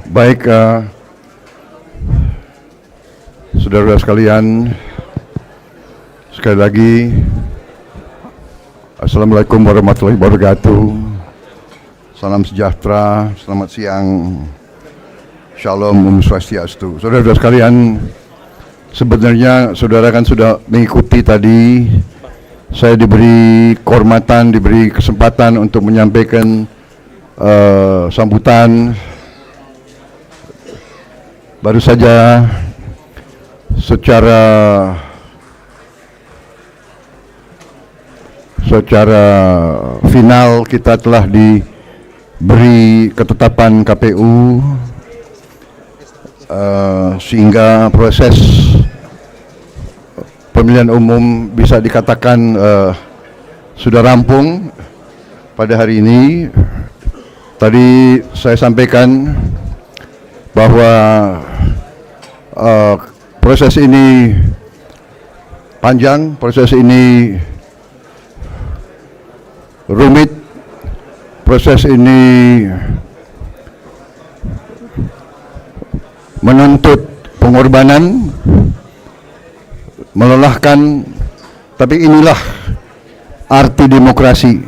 Baik, saudara-saudara sekalian, sekali lagi Assalamualaikum warahmatullahi wabarakatuh. Salam sejahtera, selamat siang, Shalom, Om Swastiastu. Saudara-saudara sekalian, sebenarnya saudara kan sudah mengikuti tadi, saya diberi kehormatan, diberi kesempatan untuk menyampaikan sambutan. Baru saja secara final kita telah diberi ketetapan KPU sehingga proses pemilihan umum bisa dikatakan sudah rampung pada hari ini. Tadi saya sampaikan bahwa proses ini panjang, proses ini rumit, proses ini menuntut pengorbanan, melelahkan, tapi inilah arti demokrasi.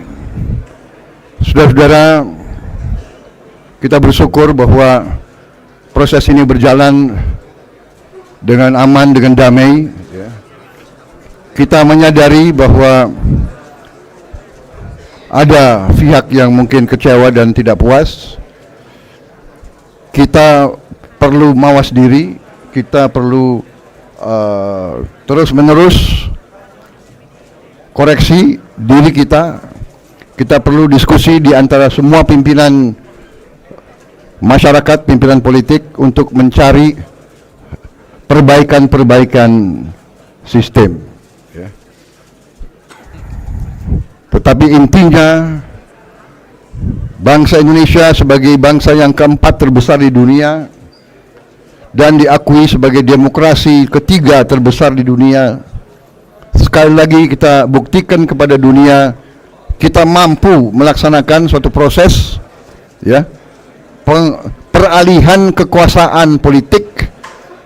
Saudara-saudara, kita bersyukur bahwa proses ini berjalan dengan aman, dengan damai. Kita menyadari bahwa ada pihak yang mungkin kecewa dan tidak puas. Kita perlu mawas diri, kita perlu terus-menerus koreksi diri kita. Kita perlu diskusi di antara semua pimpinan masyarakat, pimpinan politik untuk mencari perbaikan-perbaikan sistem. Tetapi intinya, bangsa Indonesia sebagai bangsa yang keempat terbesar di dunia dan diakui sebagai demokrasi ketiga terbesar di dunia, sekali lagi kita buktikan kepada dunia kita mampu melaksanakan suatu proses, peralihan kekuasaan politik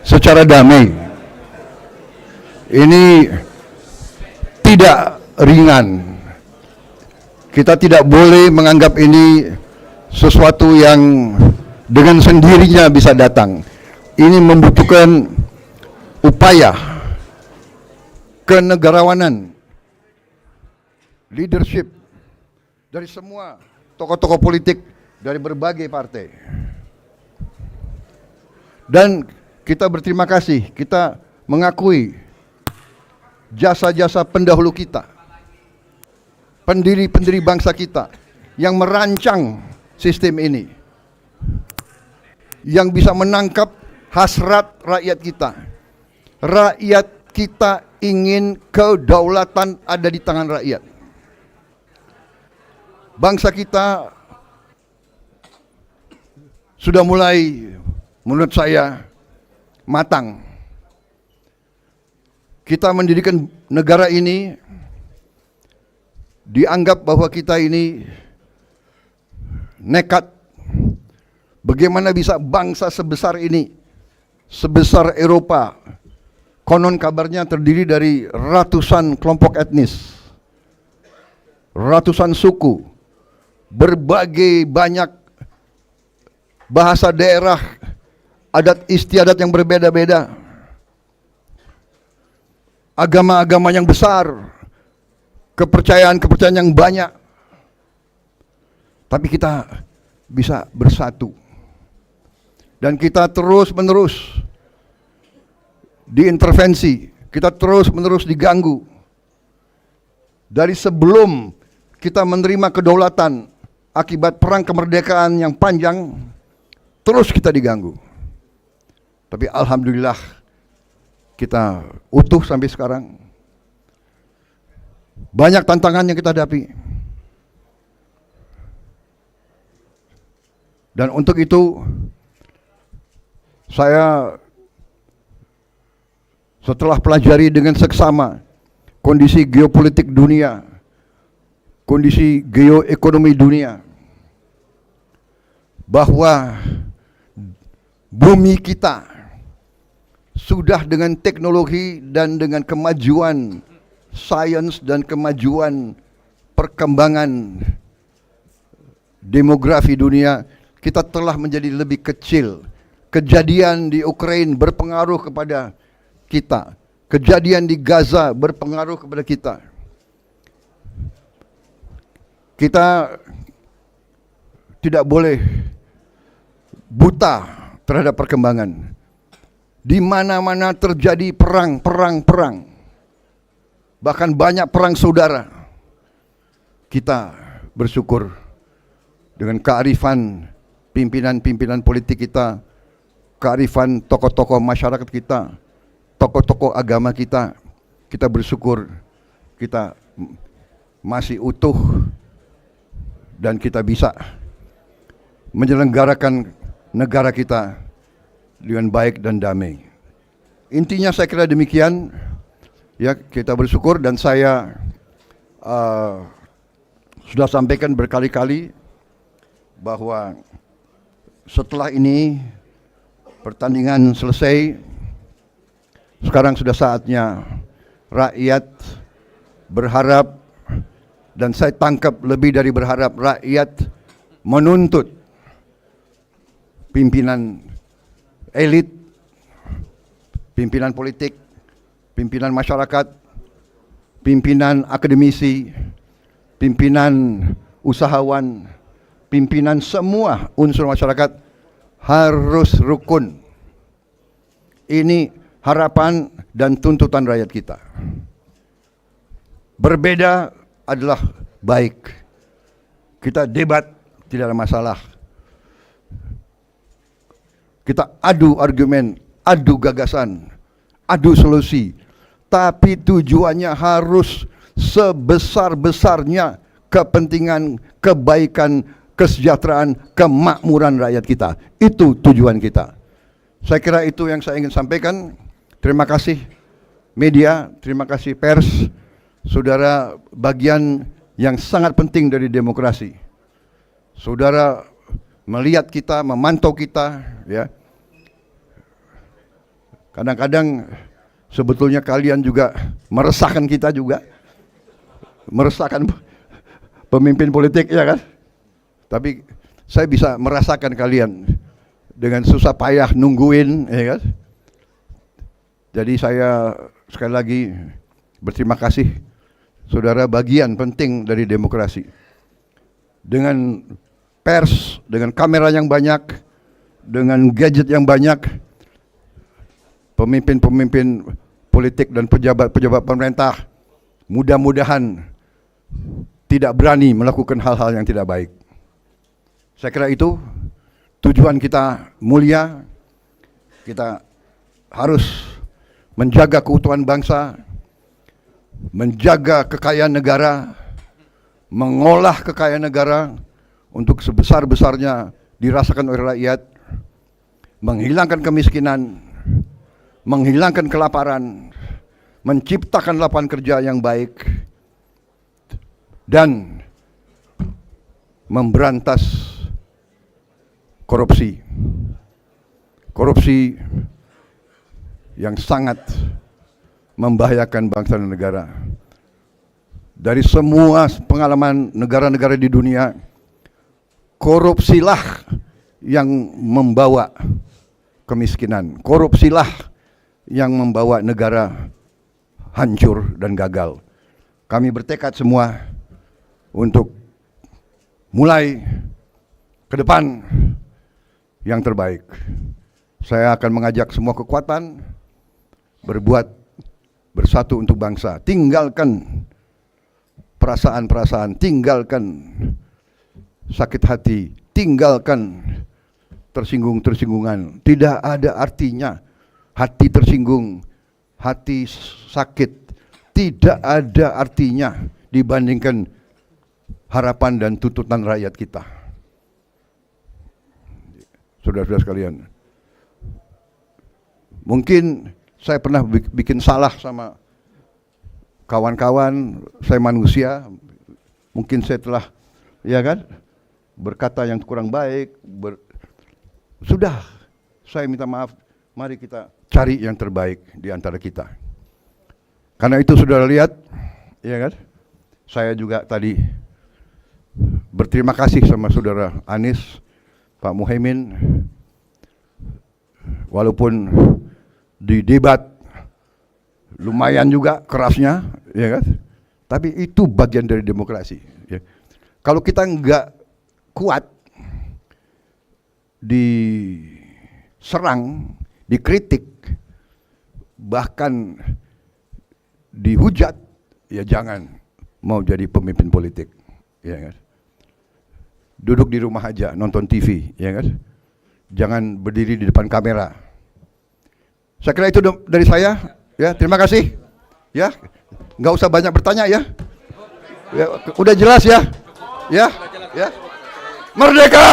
secara damai. Ini tidak ringan. Kita tidak boleh menganggap ini sesuatu yang dengan sendirinya bisa datang. Ini membutuhkan upaya kenegarawanan, leadership dari semua tokoh-tokoh politik dari berbagai partai. Dan kita berterima kasih, kita mengakui jasa-jasa pendahulu kita, pendiri-pendiri bangsa kita yang merancang sistem ini, yang bisa menangkap hasrat rakyat kita. Rakyat kita ingin kedaulatan ada di tangan rakyat. Bangsa kita sudah mulai, menurut saya, matang. Kita mendirikan negara ini, dianggap bahwa kita ini nekat. Bagaimana bisa bangsa sebesar ini, sebesar Eropa, konon kabarnya terdiri dari ratusan kelompok etnis, ratusan suku, berbagai banyak bahasa daerah, adat istiadat yang berbeda-beda, agama-agama yang besar, kepercayaan-kepercayaan yang banyak. Tapi kita bisa bersatu. Dan kita terus-menerus diintervensi, kita terus-menerus diganggu. Dari sebelum kita menerima kedaulatan akibat perang kemerdekaan yang panjang, terus kita diganggu. Tapi alhamdulillah kita utuh sampai sekarang. Banyak tantangan yang kita hadapi. Dan untuk itu saya setelah pelajari dengan seksama kondisi geopolitik dunia, kondisi geoekonomi dunia, bahwa bumi kita sudah dengan teknologi dan dengan kemajuan sains dan kemajuan perkembangan demografi dunia, kita telah menjadi lebih kecil. Kejadian di Ukraina berpengaruh kepada kita. Kejadian di Gaza berpengaruh kepada kita. Kita tidak boleh buta terhadap perkembangan. Di mana-mana terjadi perang. Bahkan banyak perang saudara. Kita bersyukur dengan kearifan pimpinan-pimpinan politik kita, kearifan tokoh-tokoh masyarakat kita, tokoh-tokoh agama kita. Kita bersyukur kita masih utuh dan kita bisa menyelenggarakan negara kita dengan baik dan damai. Intinya saya kira demikian. Ya, kita bersyukur dan saya sudah sampaikan berkali-kali bahwa setelah ini pertandingan selesai, sekarang sudah saatnya rakyat berharap, dan saya tangkap lebih dari berharap, rakyat menuntut pimpinan elit, pimpinan politik, pimpinan masyarakat, pimpinan akademisi, pimpinan usahawan, pimpinan semua unsur masyarakat harus rukun. Ini harapan dan tuntutan rakyat kita. Berbeda adalah baik. Kita debat, tidak ada masalah. Kita adu argumen, adu gagasan, adu solusi. Tapi tujuannya harus sebesar-besarnya kepentingan, kebaikan, kesejahteraan, kemakmuran rakyat kita. Itu tujuan kita. Saya kira itu yang saya ingin sampaikan. Terima kasih media, terima kasih pers, saudara, bagian yang sangat penting dari demokrasi. Saudara melihat kita, memantau kita, ya. Kadang-kadang sebetulnya kalian juga meresahkan kita juga, meresahkan pemimpin politik, ya kan? Tapi saya bisa merasakan kalian dengan susah payah nungguin, ya kan? Jadi saya sekali lagi berterima kasih, saudara, bagian penting dari demokrasi. Dengan pers, dengan kamera yang banyak, dengan gadget yang banyak, pemimpin-pemimpin politik dan pejabat-pejabat pemerintah mudah-mudahan tidak berani melakukan hal-hal yang tidak baik. Saya kira itu tujuan kita mulia. Kita harus menjaga keutuhan bangsa, menjaga kekayaan negara, mengolah kekayaan negara untuk sebesar-besarnya dirasakan oleh rakyat, menghilangkan kemiskinan, menghilangkan kelaparan, menciptakan lapangan kerja yang baik, dan memberantas korupsi. Korupsi yang sangat membahayakan bangsa dan negara. Dari semua pengalaman negara-negara di dunia, korupsilah yang membawa kemiskinan. Korupsilah yang membawa negara hancur dan gagal. Kami bertekad semua untuk mulai ke depan yang terbaik. Saya akan mengajak semua kekuatan berbuat bersatu untuk bangsa. Tinggalkan perasaan-perasaan, tinggalkan sakit hati, tinggalkan tersinggung-tersinggungan. Tidak ada artinya hati tersinggung, hati sakit. Tidak ada artinya dibandingkan harapan dan tuntutan rakyat kita. Saudara-saudara sekalian, mungkin saya pernah bikin salah sama kawan-kawan, saya manusia, mungkin saya telah, ya kan, berkata yang kurang baik, sudah, saya minta maaf, mari kita cari yang terbaik di antara kita. Karena itu saudara lihat, ya kan? Saya juga tadi berterima kasih sama saudara Anies, Pak Muhaimin, walaupun di debat lumayan juga kerasnya, ya kan? Tapi itu bagian dari demokrasi. Ya. Kalau kita nggak kuat diserang, dikritik, bahkan dihujat, ya jangan mau jadi pemimpin politik, ya kan? Duduk di rumah aja, nonton TV, ya kan? Jangan berdiri di depan kamera. Saya kira itu dari saya, ya. Terima kasih, ya. Nggak usah banyak bertanya, ya. Ya udah jelas ya, ya, ya. Merdeka!